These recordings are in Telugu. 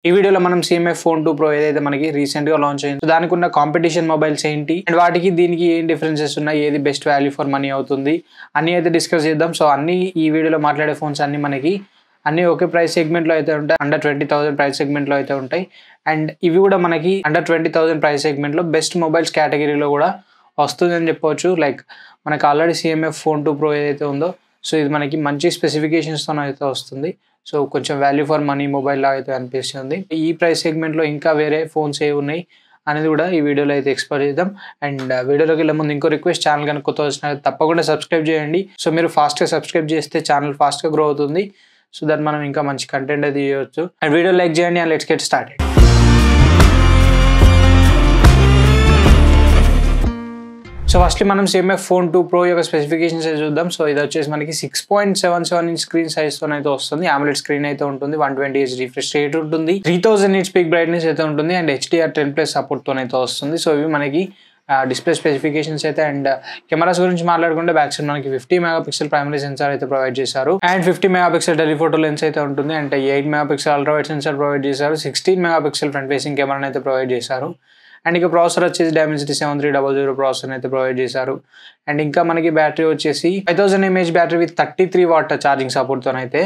ఈ వీడియోలో మనం CMF Phone 2 Pro ఏదైతే మనకి రీసెంట్ గా లాంచ్ అయింది, దానికి ఉన్న కాంపిటీషన్ మొబైల్స్ ఏంటి అండ్ వాటికి దీనికి ఏం డిఫరెన్సెస్ ఉన్నాయి, ఏది బెస్ట్ వాల్యూ ఫర్ మనీ అవుతుంది అన్ని అయితే డిస్కస్ చేద్దాం. సో అన్ని ఈ వీడియోలో మాట్లాడే ఫోన్స్ అన్ని మనకి అన్ని ఒకే ప్రైస్ సెగ్మెంట్ లో అయితే ఉంటాయి, అండర్ 20,000 ప్రైస్ సెగ్మెంట్ లో అయితే ఉంటాయి. అండ్ ఇవి కూడా మనకి అండర్ 20,000 ప్రైస్ సెగ్మెంట్ లో బెస్ట్ మొబైల్స్ కేటగిరీలో కూడా వస్తుంది అని చెప్పవచ్చు. లైక్ మనకి ఆల్రెడీ CMF Phone 2 Pro ఏదైతే ఉందో, సో ఇది మనకి మంచి స్పెసిఫికేషన్స్తో అయితే వస్తుంది. సో కొంచెం వాల్యూ ఫర్ మనీ మొబైల్ లాగా అయితే అనిపిస్తుంది. ఈ ప్రైస్ సెగ్మెంట్లో ఇంకా వేరే ఫోన్స్ ఏ ఉన్నాయి అనేది కూడా ఈ వీడియోలో అయితే ఎక్స్ప్లోర్ చేద్దాం. అండ్ వీడియోలోకి వెళ్ళే ముందు ఇంకో రిక్వెస్ట్, ఛానల్ కనుక కొత్త వచ్చిన తప్పకుండా సబ్స్క్రైబ్ చేయండి. సో మీరు ఫాస్ట్గా సబ్స్క్రైబ్ చేస్తే ఛానల్ ఫాస్ట్గా గ్రో అవుతుంది. సో దట్ మనం ఇంకా మంచి కంటెంట్ అయితే చేయవచ్చు. అండ్ వీడియో లైక్ చేయండి and let's get started. So firstly మనం CMF Phone 2 Pro యొక్క స్పెసిఫికేషన్స్ అయితే చూద్దాం. సో ఇది వచ్చేసి మనకి 6.77 ఇంచ్ స్క్రీన్ సైజ్తో అయితే వస్తుంది. AMOLED స్క్రీన్ అయితే ఉంటుంది, 120Hz రిఫ్రెష్ రేట్ ఉంటుంది, 3000 nits పీక్ బ్రైట్నెస్ అయితే ఉంటుంది అండ్ HDR10+ సపోర్ట్తో అయితే వస్తుంది. సో ఇవి మనకి డిస్ప్లే స్పెసిఫికేషన్స్ అయితే. అండ్ కెమెరాస్ గురించి మాట్లాడుకుంటే బ్యాక్ సైడ్ మనకి 50 మెగాపిక్సెల్ ప్రైమరీ సెన్సార్ అయితే ప్రొవైడ్ చేశారు అండ్ 50 మెగాపిక్సెల్ టెలిఫోటో లెన్స్ అయితే ఉంటుంది. And 8 megapixel ultra wide sensor provide చేశారు, 16 మెగాపిక్సెల్ ఫ్రంట్ ఫేసింగ్ కెమెరాని అయితే ప్రొవైడ్ చేశారు. అండ్ ఇక ప్రాసెసర్ వచ్చేసి Dimensity 7300 ప్రాసెసర్ అయితే ప్రొవైడ్ చేశారు. అండ్ ఇంకా మనకి బ్యాటరీ వచ్చేసి 5000 mAh battery with 33 what charging సపోర్ట్తో అయితే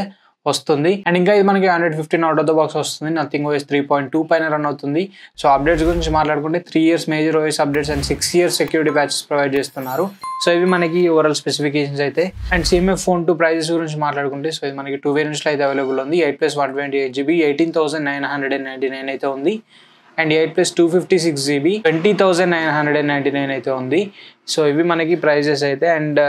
వస్తుంది. అండ్ ఇంకా ఇది మనకి Android 15 out of the box వస్తుంది, Nothing OS 3.2 పైన రన్ అవుతుంది. సో అప్డేట్స్ గురించి మాట్లాడుకుంటే 3 years major OS updates and 6 years security patches provide చేస్తున్నారు. సో ఇవి మనకి ఓవరాల్ స్పెసిఫికేషన్స్ అయితే. అండ్ CMF Phone 2 ప్రైజెస్ గురించి మాట్లాడుకుంటే, సో ఇది మనకి 2 వేరియంట్స్లో అయితే అవైలబుల్ ఉంది. 8+128GB 18,999 అయితే ఉంది. అండ్ 8+256GB 20,999 అయితే ఉంది. సో ఇవి మనకి ప్రైజెస్ అయితే. అండ్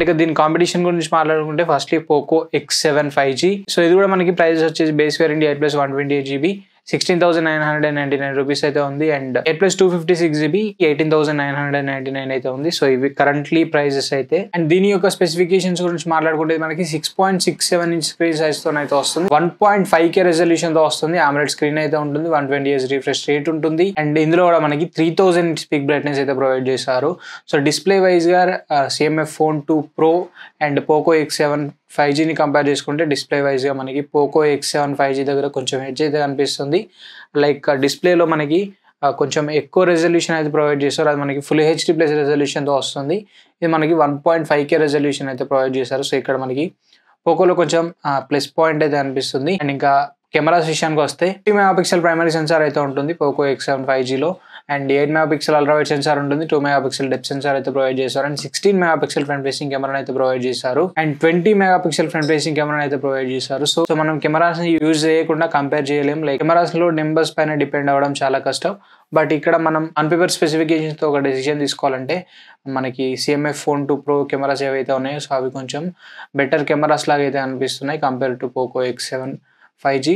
ఇక దీని కాంపిటీషన్ గురించి మాట్లాడుకుంటే firstly Poco X7 5G. So ఇది కూడా మనకి ప్రైజెస్ వచ్చేసి బేస్ వేరియంట్ 8+128GB 16,999 రూపీస్ అయితే ఉంది. అండ్ 8+256GB 18,999 అయితే ఉంది. సో ఇవి కరెంట్లీ ప్రైజెస్ అయితే. అండ్ దీని యొక్క స్పెసిఫికేషన్స్ గురించి మాట్లాడుకుంటే మనకి 6.67 ఇంచ్ స్క్రీన్ సైజ్తో అయితే వస్తుంది, 1.5K రెజల్యూషన్ తో వస్తుంది, AMOLED స్క్రీన్ అయితే ఉంటుంది, 120Hz రిఫ్రెష్ రేట్ ఉంటుంది. అండ్ ఇందులో కూడా మనకి 3000 nits పీక్ బ్రైట్నెస్ అయితే ప్రొవైడ్ చేశారు. సో డిస్ప్లే వైజ్ గా CMF Phone 2 Pro and Poco X7 5Gని కంపేర్ చేసుకుంటే డిస్ప్లే వైజ్గా మనకి పోకో X7 5G దగ్గర కొంచెం ఎడ్జ్ అయితే కనిపిస్తుంది. లైక్ డిస్ప్లేలో మనకి కొంచెం ఎక్కువ రెజల్యూషన్ అయితే ప్రొవైడ్ చేస్తారు, అది మనకి ఫుల్ HD+ రెజల్యూషన్తో వస్తుంది. ఇది మనకి 1.5K రెజల్యూషన్ అయితే ప్రొవైడ్ చేశారు. సో ఇక్కడ మనకి పోకోలో కొంచెం ప్లస్ పాయింట్ అయితే అనిపిస్తుంది. అండ్ ఇంకా కెమెరాస్ విషయానికి వస్తే 50 మెగాపిక్సెల్ ప్రైమరీ సెన్సార్ అయితే ఉంటుంది పోకో X7 5Gలో. And 8 megapixel ultra wide sensor ఉంటుంది, 2 మెగాపిక్సెల్ డెప్త్ సెన్సార్ అయితే ప్రొవైడ్ చేశారు. And 16 megapixel front facing camera అయితే ప్రొవైడ్ చేశారు and 20 megapixel front facing camera అయితే ప్రొవైడ్ చేశారు. సో మనం కెమెరాస్ ని యూజ్ చేయకుండా కంపేర్ చేయలేం. లైక్ కెమెరాస్ లో నెంబర్స్ పైన డిపెండ్ అవ్వడం చాలా కష్టం. బట్ ఇక్కడ మనం ఆన్ పేపర్ స్పెసిఫికేషన్స్ తో ఒక డెసిషన్ తీసుకోవాలంటే మనకి CMF Phone 2 Pro కెమెరాస్ ఏవైతే ఉన్నాయో, సో అవి కొంచెం బెటర్ కెమెరాస్ లాగా అయితే అనిపిస్తున్నాయి compare to Poco X7 5G.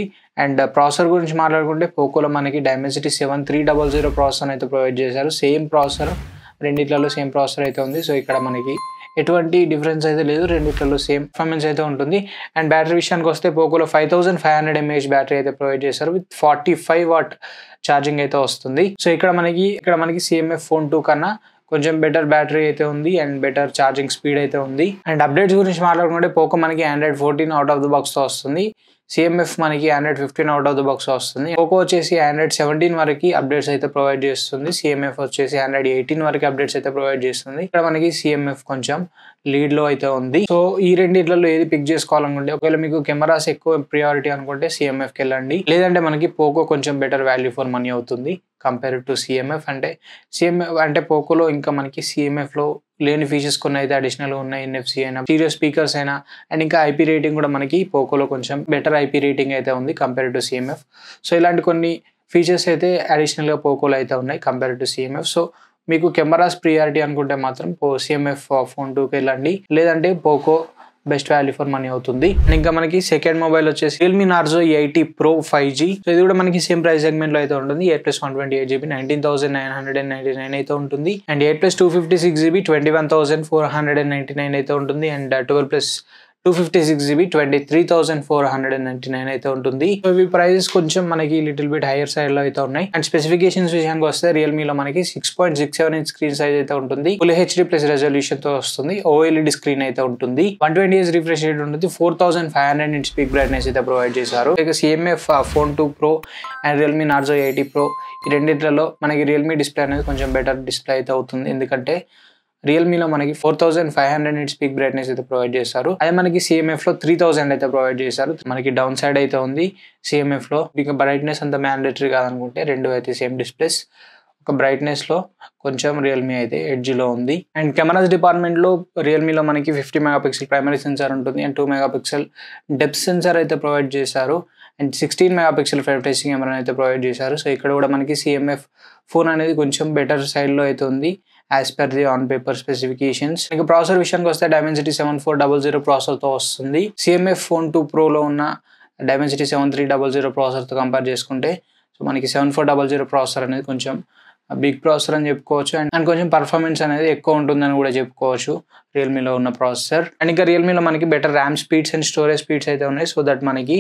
And processor గురించి మాట్లాడుకుంటే పోకోలో మనకి Dimensity 7300 ప్రాసెసర్ అయితే ప్రొవైడ్ చేశారు. సేమ్ ప్రాసెసర్, రెండిట్లలో సేమ్ ప్రాసెసర్ అయితే ఉంది. సో ఇక్కడ మనకి ఎటువంటి డిఫరెన్స్ అయితే లేదు, రెండిట్లలో సేమ్ పర్ఫార్మెన్స్ అయితే ఉంటుంది. అండ్ బ్యాటరీ విషయానికి వస్తే పోకోలో 5500 mAh బ్యాటరీ అయితే ప్రొవైడ్ చేశారు విత్ 45 వాట్ ఛార్జింగ్ అయితే వస్తుంది. సో ఇక్కడ మనకి CMF Phone 2 కన్నా కొంచెం బెటర్ బ్యాటరీ అయితే ఉంది అండ్ బెటర్ ఛార్జింగ్ స్పీడ్ అయితే ఉంది. అండ్ అప్డేట్స్ గురించి మాట్లాడుకుంటే పోకో మనకి Android 14 అవుట్ ఆఫ్ ద బాక్స్తో వస్తుంది, CMF మనకి Android 15 out of the box వస్తుంది. పోకో వచ్చేసి Android 17 వరకు అప్డేట్స్ అయితే ప్రొవైడ్ చేస్తుంది, CMF వచ్చేసి Android 18 వరకు అప్డేట్స్ అయితే ప్రొవైడ్ చేస్తుంది. ఇక్కడ మనకి CMF కొంచెం లీడ్ లో అయితే ఉంది. సో ఈ రెండిట్లలో ఏది పిక్ చేసుకోవాలనుకుంటే, ఒకవేళ మీకు కెమెరాస్ ఎక్కువ ప్రియారిటీ అనుకుంటే CMFకి వెళ్ళండి, లేదంటే మనకి పోకో కొంచెం బెటర్ వాల్యూ ఫర్ మనీ అవుతుంది కంపేర్ టు CMF. అంటే పోకోలో ఇంకా మనకి CMFలో లేని ఫీచర్స్ కొన్ని అయితే అడిషనల్గా ఉన్నాయి, NFC అయినా, స్టీరియో స్పీకర్స్ అయినా, అండ్ ఇంకా IP రేటింగ్ కూడా మనకి పోకోలో కొంచెం బెటర్ IP రేటింగ్ అయితే ఉంది కంపేర్ టు CMF. సో ఇలాంటి కొన్ని ఫీచర్స్ అయితే అడిషనల్గా పోకోలో అయితే ఉన్నాయి కంపేర్ టు CMF. సో మీకు కెమెరాస్ ప్రియారిటీ అనుకుంటే మాత్రం CMF Phone 2కి వెళ్ళండి, లేదంటే Poco best value for money అవుతుంది. ఇంకా మనకి సెకండ్ మొబైల్ వచ్చేసి Realme Narzo E80 Pro 5G. So ఇది కూడా మనకి సేమ్ ప్రైస్ సెగ్మెంట్ లో అయితే ఉంటుంది, 8+128GB 19,999 అయితే ఉంటుంది. అండ్ 8+256GB 21,499 అయితే ఉంటుంది. అండ్ 256GB 23,499 అయితే ఉంటుంది. సో ఇవి ప్రైజెస్ కొంచెం మనకి లిటిల్ బిట్ హైయర్ సైడ్ లో అయితే ఉన్నాయి. అండ్ స్పెసిఫికేషన్స్ విషయానికి వస్తే రియల్మీలో మనకి 6.67 ఇంచ్ స్క్రీన్ సైజ్ అయితే ఉంటుంది. ఫుల్ HD ప్లస్ రెజల్యూషన్ తో వస్తుంది. OLED స్క్రీన్ అయితే ఉంటుంది. 120Hz రిఫ్రెష్ రేట్ ఉంటుంది. 4500 nits పీక్ బ్రైట్నెస్ అయితే ప్రొవైడ్ చేశారు. ఇక CMF Phone 2 Pro and Realme Narzo 80 Pro ఈ రెండిట్లలో మనకి రియల్మీ డిస్ప్లే అనేది కొంచెం బెటర్ డిస్ప్లే అయితే అవుతుంది. ఎందుకంటే రియల్మీలో మనకి 4500 nits పీక్ బ్రైట్నెస్ అయితే ప్రొవైడ్ చేశారు. అదే మనకి CMF లో 3000 అయితే ప్రొవైడ్ చేశారు. మనకి డౌన్ సైడ్ అయితే ఉంది CMF లో. ఇక బ్రైట్నెస్ అంత మ్యాండేటరీ కాదనుకుంటే రెండు అయితే సేమ్ డిస్ప్లేస్. ఒక బ్రైట్నెస్ లో కొంచెం రియల్మీ అయితే ఎడ్జ్ లో ఉంది. అండ్ కెమెరాస్ డిపార్ట్మెంట్ లో రియల్మీలో మనకి 50 మెగాపిక్సెల్ ప్రైమరీ సెన్సార్ ఉంటుంది అండ్ 2 మెగాపిక్సెల్ డెప్త్ సెన్సార్ అయితే ప్రొవైడ్ చేశారు. And 16 megapixel front facing camera అయితే ప్రొవైడ్ చేశారు. సో ఇక్కడ కూడా మనకి CMF ఫోన్ అనేది కొంచెం బెటర్ సైడ్ లో అయితే ఉంది as per the on paper specifications. ఇక ప్రాసెసర్ విషయానికి వస్తే Dimensity 7400 ప్రాసెసర్ తో వస్తుంది. CMF Phone 2 Pro లో ఉన్న Dimensity 7300 ప్రాసెసర్ తో కంపేర్ చేసుకుంటే సో మనకి 7400 ప్రాసెసర్ అనేది కొంచెం బిగ్ ప్రాసెసర్ అని చెప్పుకోవచ్చు. అండ్ కొంచెం పర్ఫార్మెన్స్ అనేది ఎక్కువ ఉంటుందని కూడా చెప్పుకోవచ్చు రియల్మీలో ఉన్న ప్రాసెసర్. అండ్ ఇంకా రియల్మీలో మనకి better RAM speeds and storage speeds అయితే ఉన్నాయి. సో దట్ మనకి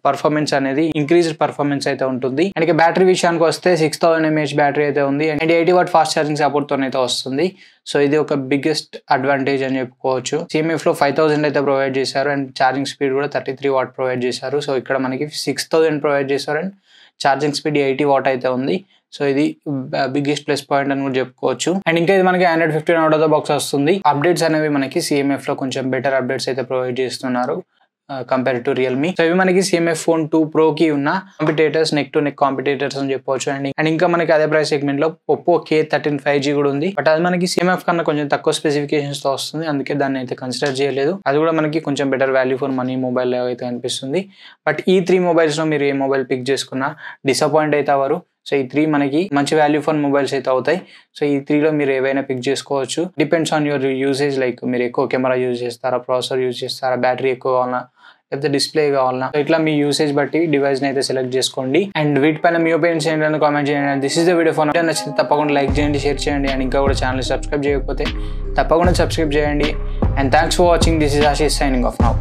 పర్ఫార్మెన్స్ అనేది ఇంక్రీజ్డ్ పర్ఫార్మెన్స్ అయితే ఉంటుంది. అండ్ ఇక బ్యాటరీ విషయానికి వస్తే 6000 mAh బ్యాటరీ అయితే ఉంది and 80W fast charging support తో అయితే వస్తుంది. సో ఇది ఒక బిగ్గెస్ట్ అడ్వాంటేజ్ అని చెప్పుకోవచ్చు. CMF లో 5000 అయితే ప్రొవైడ్ చేశారు అండ్ ఛార్జింగ్ స్పీడ్ కూడా 33W ప్రొవైడ్ చేశారు. సో ఇక్కడ మనకి 6000 ప్రొవైడ్ చేశారు అండ్ ఛార్జింగ్ స్పీడ్ 80W అయితే ఉంది. సో ఇది బిగ్గెస్ట్ ప్లస్ పాయింట్ అని కూడా చెప్పుకోవచ్చు. అండ్ ఇంకా ఇది మనకి Android 15 out of the box వస్తుంది. అప్డేట్స్ అనేవి మనకి CMF లో కొంచెం బెటర్ అప్డేట్స్ అయితే ప్రొవైడ్ చేస్తున్నారు కంపేర్ టు రియల్మీ. సో ఇవి మనకి CMF Phone 2 Pro కి ఉన్న competitors, neck to neck competitors అని చెప్పవచ్చు. అండ్ ఇంకా మనకి అదే ప్రైస్ సెగ్మెంట్ లో Oppo K13 5G కూడా ఉంది. బట్ అది మనకి CMF కన్నా కొంచెం తక్కువ స్పెసిఫికేషన్స్ తో వస్తుంది. అందుకే దాన్ని అయితే కన్సిడర్ చేయలేదు. అది కూడా మనకి కొంచెం better value for money mobile అయితే అనిపిస్తుంది. బట్ ఈ 3 మొబైల్స్ లో మీరు ఏ మొబైల్ పిక్ చేసుకున్నా డిసప్పాయింట్ అయితే అవ్వరు. సో ఈ 3 మనకి మంచి వాల్యూ ఫర్ మొబైల్స్ అయితే అవుతాయి. సో ఈ 3లో మీరు ఏవైనా పిక్ చేసుకోవచ్చు. Depends on your usage. Like మీరు ఎక్కువ కెమెరా యూజ్ చేస్తారా, ప్రాసెసర్ యూజ్ చేస్తారా, బ్యాటరీ ఎక్కువ కావాలన్నా, లేకపోతే డిస్ప్లే కావాలన్నా, ఇట్లా మీ యూసేజ్ బట్టి డివైస్ ని అయితే సెలెక్ట్ చేసుకోండి. అండ్ వీటిపైన మీ ఒపీనియన్స్ ఏంటని కామెంట్ చేయండి. This is the video. Phone నచ్చితే తప్పకుండా లైక్ చేయండి, షేర్ చేయండి. అండ్ ఇంకా కూడా ఛానల్ సబ్స్క్రైబ్ చేయకపోతే తప్పకుండా సబ్స్క్రైబ్ చేయండి. And thanks for watching. This is Ashish signing off now.